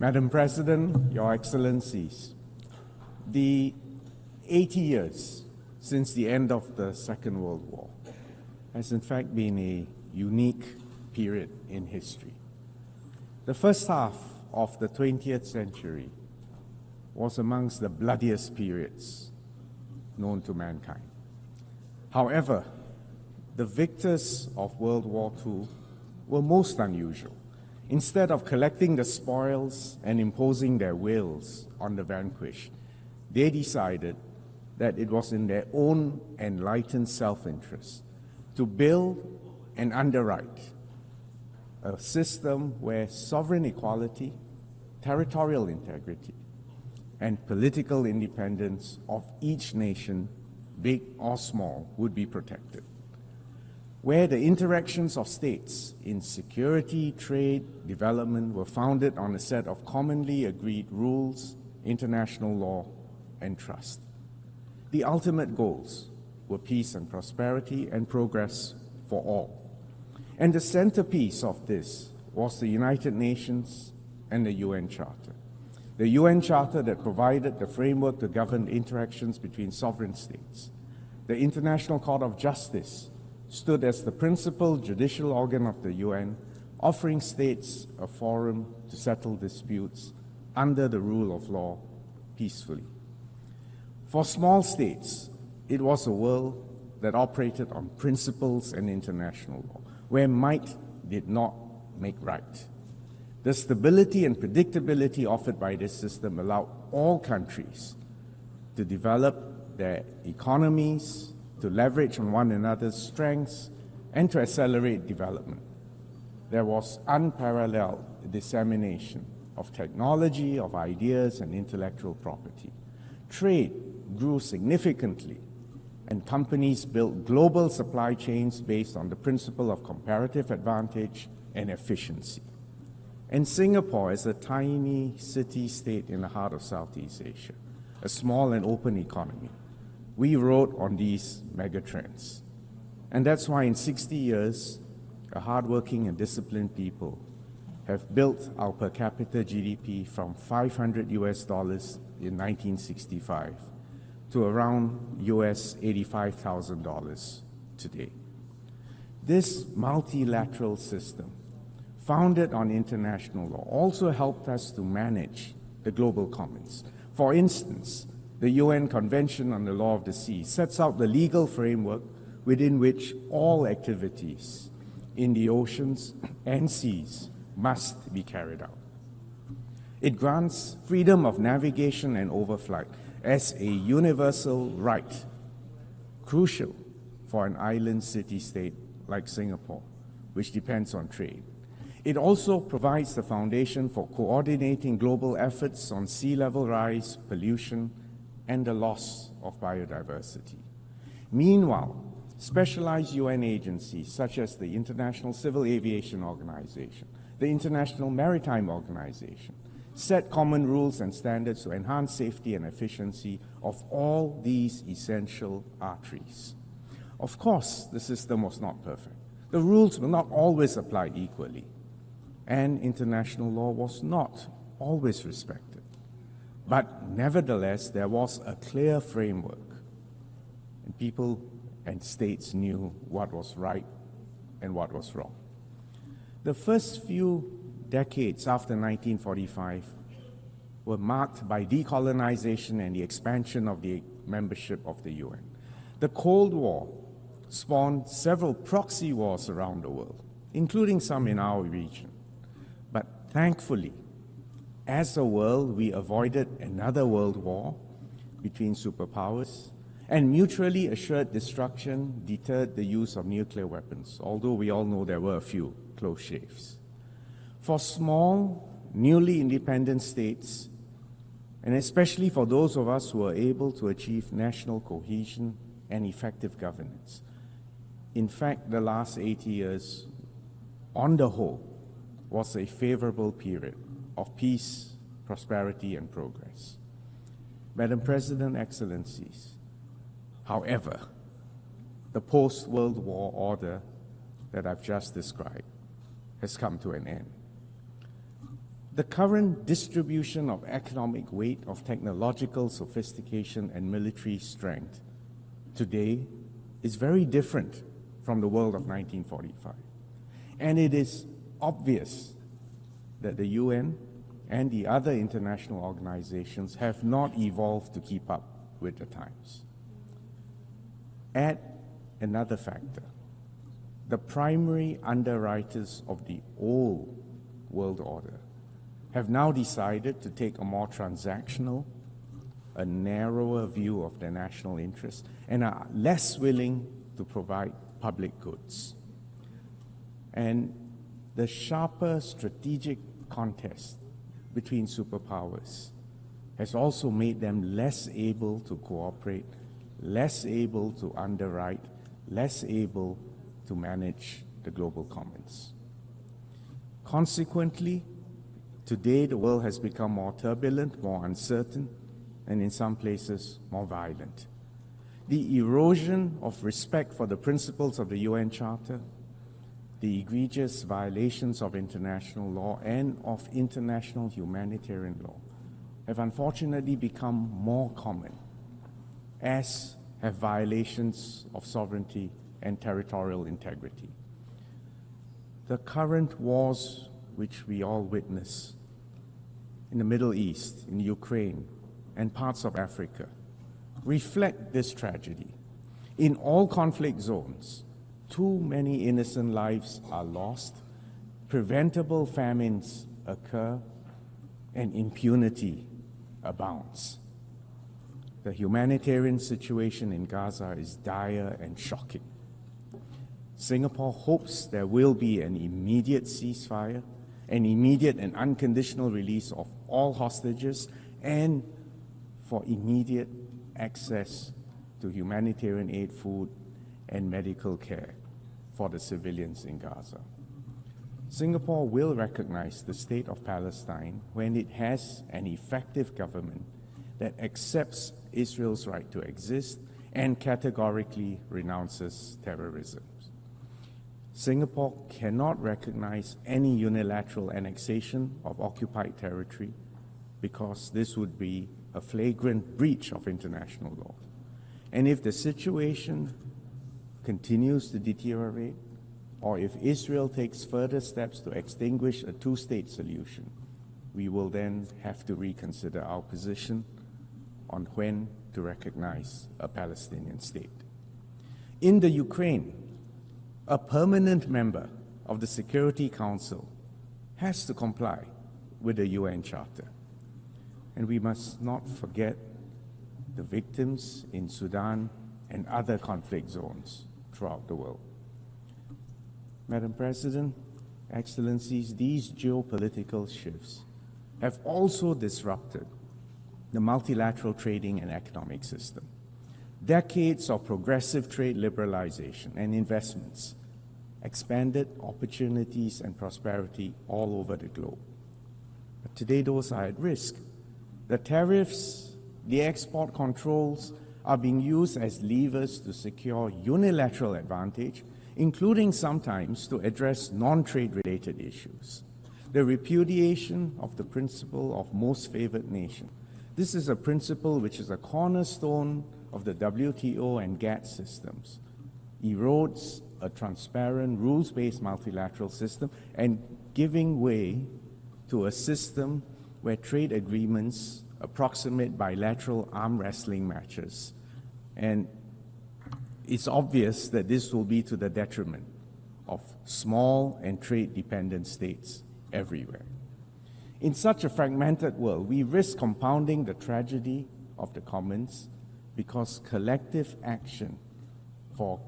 Madam President, Your Excellencies, the 80 years since the end of the Second World War has in fact been a unique period in history. The first half of the 20th century was amongst the bloodiest periods known to mankind. However, the victors of World War II were most unusual. Instead of collecting the spoils and imposing their wills on the vanquished, they decided that it was in their own enlightened self-interest to build and underwrite a system where sovereign equality, territorial integrity, and political independence of each nation, big or small, would be protected, where the interactions of states in security, trade, development were founded on a set of commonly agreed rules, international law, and trust. The ultimate goals were peace and prosperity and progress for all. And the centerpiece of this was the United Nations and the UN Charter. The UN Charter that provided the framework to govern interactions between sovereign states. The International Court of Justice stood as the principal judicial organ of the UN, offering states a forum to settle disputes under the rule of law peacefully. For small states, it was a world that operated on principles and international law, where might did not make right. The stability and predictability offered by this system allowed all countries to develop their economies, to leverage on one another's strengths, and to accelerate development. There was unparalleled dissemination of technology, of ideas, and intellectual property. Trade grew significantly, and companies built global supply chains based on the principle of comparative advantage and efficiency. And Singapore is a tiny city-state in the heart of Southeast Asia, a small and open economy. We rode on these megatrends. And that's why in 60 years, a hardworking and disciplined people have built our per capita GDP from $500 in 1965 to around $85,000 today. This multilateral system, founded on international law, also helped us to manage the global commons. For instance, the UN Convention on the Law of the Sea sets out the legal framework within which all activities in the oceans and seas must be carried out. It grants freedom of navigation and overflight as a universal right, crucial for an island city-state like Singapore, which depends on trade. It also provides the foundation for coordinating global efforts on sea level rise, pollution, and the loss of biodiversity. Meanwhile, specialized UN agencies such as the International Civil Aviation Organization, the International Maritime Organization, set common rules and standards to enhance safety and efficiency of all these essential arteries. Of course, the system was not perfect. The rules were not always applied equally, and international law was not always respected. But nevertheless, there was a clear framework, and people and states knew what was right and what was wrong. The first few decades after 1945 were marked by decolonization and the expansion of the membership of the UN. The Cold War spawned several proxy wars around the world, including some in our region. But thankfully, as a world, we avoided another world war between superpowers, and mutually assured destruction deterred the use of nuclear weapons, although we all know there were a few close shaves. For small, newly independent states, and especially for those of us who are able to achieve national cohesion and effective governance, in fact, the last 80 years, on the whole, was a favorable period of peace, prosperity, and progress. Madam President, Excellencies, however, the post-World War order that I've just described has come to an end. The current distribution of economic weight, of technological sophistication and military strength today is very different from the world of 1945. And it is obvious that the UN and the other international organizations have not evolved to keep up with the times. Add another factor. The primary underwriters of the old world order have now decided to take a more transactional, a narrower view of their national interests, and are less willing to provide public goods. And the sharper strategic contest between superpowers has also made them less able to cooperate, less able to underwrite, less able to manage the global commons. Consequently, today the world has become more turbulent, more uncertain, and in some places more violent. The erosion of respect for the principles of the UN Charter, the egregious violations of international law and of international humanitarian law have unfortunately become more common, as have violations of sovereignty and territorial integrity. The current wars which we all witness in the Middle East, in Ukraine, and parts of Africa reflect this tragedy. In all conflict zones, too many innocent lives are lost, preventable famines occur, and impunity abounds. The humanitarian situation in Gaza is dire and shocking. Singapore hopes there will be an immediate ceasefire, an immediate and unconditional release of all hostages, and for immediate access to humanitarian aid, food, and medical care for the civilians in Gaza. Singapore will recognize the state of Palestine when it has an effective government that accepts Israel's right to exist and categorically renounces terrorism. Singapore cannot recognize any unilateral annexation of occupied territory because this would be a flagrant breach of international law. And if the situation continues to deteriorate, or if Israel takes further steps to extinguish a two-state solution, we will then have to reconsider our position on when to recognize a Palestinian state. In the Ukraine, a permanent member of the Security Council has to comply with the UN Charter. And we must not forget the victims in Sudan and other conflict zones throughout the world. Madam President, Excellencies, these geopolitical shifts have also disrupted the multilateral trading and economic system. Decades of progressive trade liberalization and investments expanded opportunities and prosperity all over the globe. But today those are at risk. The tariffs, the export controls are being used as levers to secure unilateral advantage, including sometimes to address non-trade related issues. The repudiation of the principle of most favored nation. This is a principle which is a cornerstone of the WTO and GATT systems, erodes a transparent, rules-based multilateral system and giving way to a system where trade agreements approximate bilateral arm wrestling matches. And it's obvious that this will be to the detriment of small and trade-dependent states everywhere. In such a fragmented world, we risk compounding the tragedy of the commons because collective action for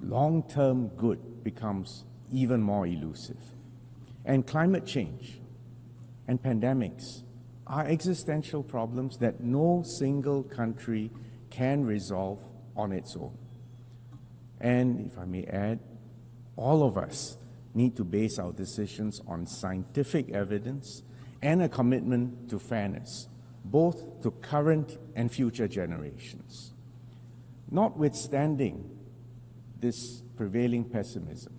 long-term good becomes even more elusive. And climate change and pandemics are existential problems that no single country can resolve on its own. And if I may add, all of us need to base our decisions on scientific evidence and a commitment to fairness, both to current and future generations. Notwithstanding this prevailing pessimism,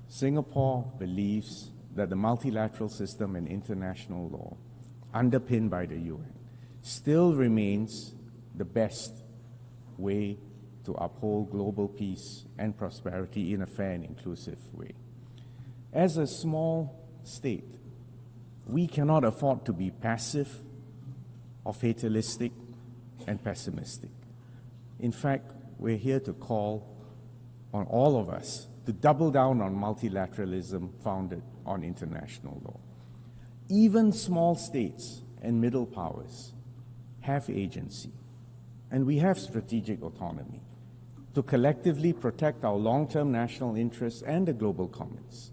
Singapore believes that the multilateral system and international law, underpinned by the UN, still remains the best way to uphold global peace and prosperity in a fair and inclusive way. As a small state, we cannot afford to be passive or fatalistic and pessimistic. In fact, we're here to call on all of us to double down on multilateralism founded on international law. Even small states and middle powers have agency, and we have strategic autonomy to collectively protect our long-term national interests and the global commons.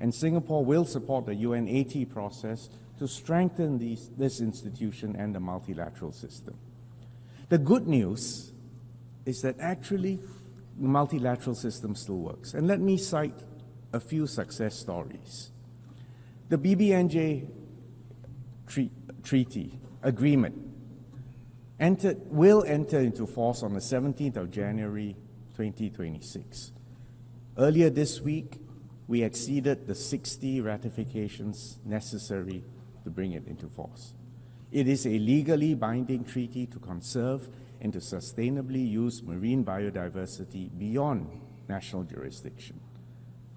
And Singapore will support the UN AT process to strengthen this institution and the multilateral system. The good news is that actually the multilateral system still works. And let me cite a few success stories. The BBNJ treaty agreement will enter into force on the 17th of January 2026. Earlier this week, we exceeded the 60 ratifications necessary to bring it into force. It is a legally binding treaty to conserve and to sustainably use marine biodiversity beyond national jurisdiction.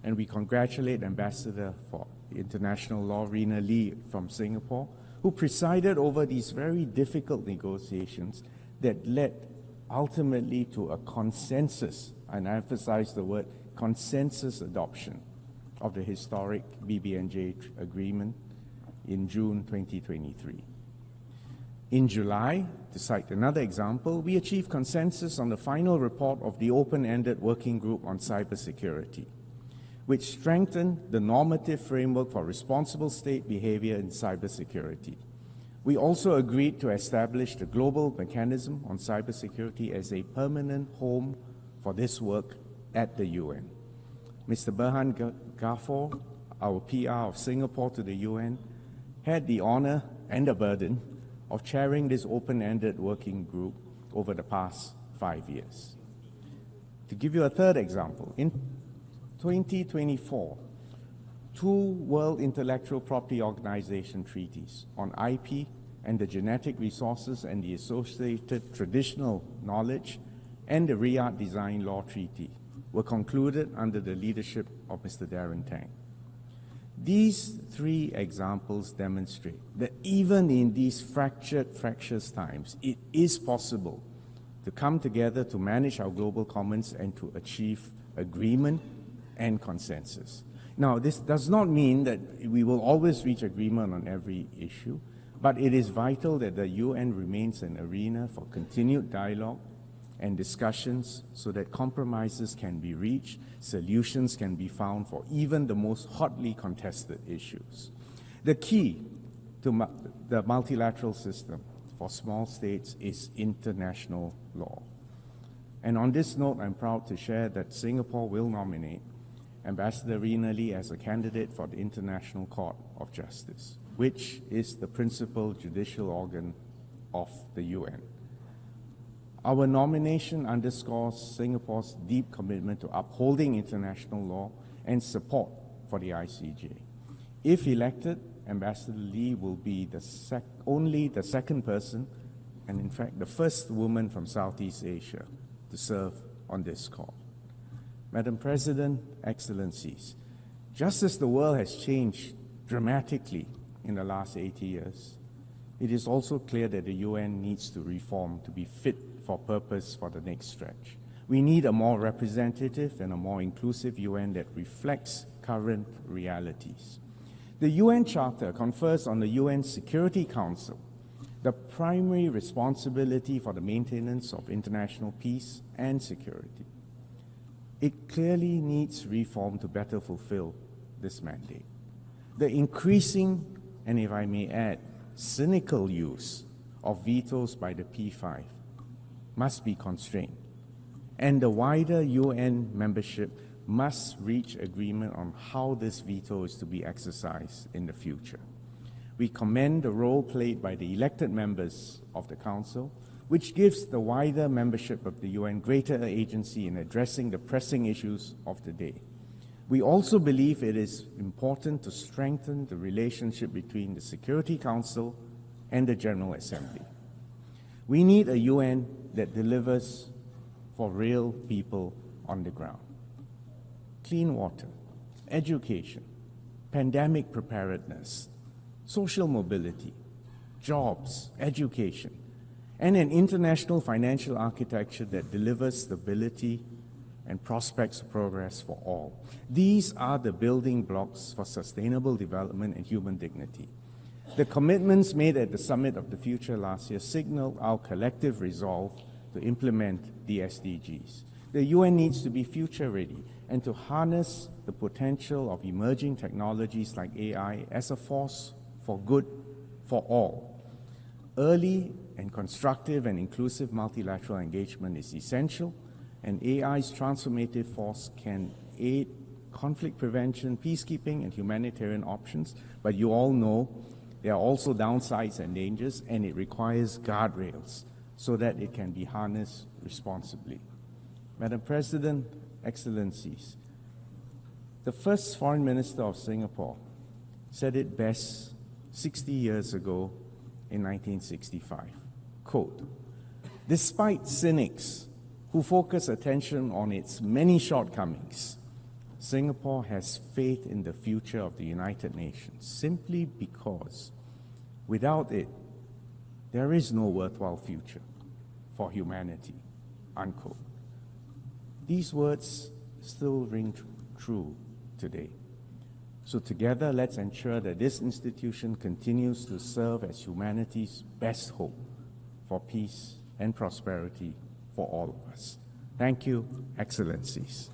And we congratulate Ambassador for International Law, Rina Lee from Singapore, who presided over these very difficult negotiations that led ultimately to a consensus, and I emphasize the word consensus adoption of the historic BBNJ agreement in June 2023. In July, to cite another example, we achieved consensus on the final report of the open-ended working group on cybersecurity, which strengthened the normative framework for responsible state behavior in cybersecurity. We also agreed to establish the global mechanism on cybersecurity as a permanent home for this work at the UN. Mr. Berhan Ghafor, our PR of Singapore to the UN, had the honor and the burden of chairing this open-ended working group over the past 5 years. To give you a third example, in 2024, 2 World Intellectual Property Organization treaties on IP and the genetic resources and the associated traditional knowledge and the Riyadh Design Law Treaty were concluded under the leadership of Mr. Darren Tang. These 3 examples demonstrate that even in these fractious times, it is possible to come together to manage our global commons and to achieve agreement and consensus. Now, this does not mean that we will always reach agreement on every issue, but it is vital that the UN remains an arena for continued dialogue and discussions so that compromises can be reached, solutions can be found for even the most hotly contested issues. The key to the multilateral system for small states is international law. And on this note, I'm proud to share that Singapore will nominate Ambassador Rina Lee as a candidate for the International Court of Justice, which is the principal judicial organ of the UN. Our nomination underscores Singapore's deep commitment to upholding international law and support for the ICJ. If elected, Ambassador Lee will be only the second person, and in fact the first woman from Southeast Asia to serve on this court. Madam President, Excellencies, just as the world has changed dramatically in the last 80 years, it is also clear that the UN needs to reform to be fit for purpose for the next stretch. We need a more representative and a more inclusive UN that reflects current realities. The UN Charter confers on the UN Security Council the primary responsibility for the maintenance of international peace and security. It clearly needs reform to better fulfill this mandate. The increasing, and if I may add, cynical use of vetoes by the P5 must be constrained, and the wider UN membership must reach agreement on how this veto is to be exercised in the future. We commend the role played by the elected members of the Council, which gives the wider membership of the UN greater agency in addressing the pressing issues of the day. We also believe it is important to strengthen the relationship between the Security Council and the General Assembly. We need a UN that delivers for real people on the ground. Clean water, education, pandemic preparedness, social mobility, jobs, education, and an international financial architecture that delivers stability and prospects of progress for all. These are the building blocks for sustainable development and human dignity. The commitments made at the Summit of the Future last year signal our collective resolve to implement the SDGs. The UN needs to be future-ready and to harness the potential of emerging technologies like AI as a force for good for all. Early and constructive and inclusive multilateral engagement is essential, and AI's transformative force can aid conflict prevention, peacekeeping, and humanitarian options, but you all know there are also downsides and dangers, and it requires guardrails so that it can be harnessed responsibly. Madam President, Excellencies, the first Foreign Minister of Singapore said it best 60 years ago in 1965. Quote, "Despite cynics who focus attention on its many shortcomings, Singapore has faith in the future of the United Nations simply because without it, there is no worthwhile future for humanity." Unquote. These words still ring true today. So together, let's ensure that this institution continues to serve as humanity's best hope for peace and prosperity for all of us. Thank you, Excellencies.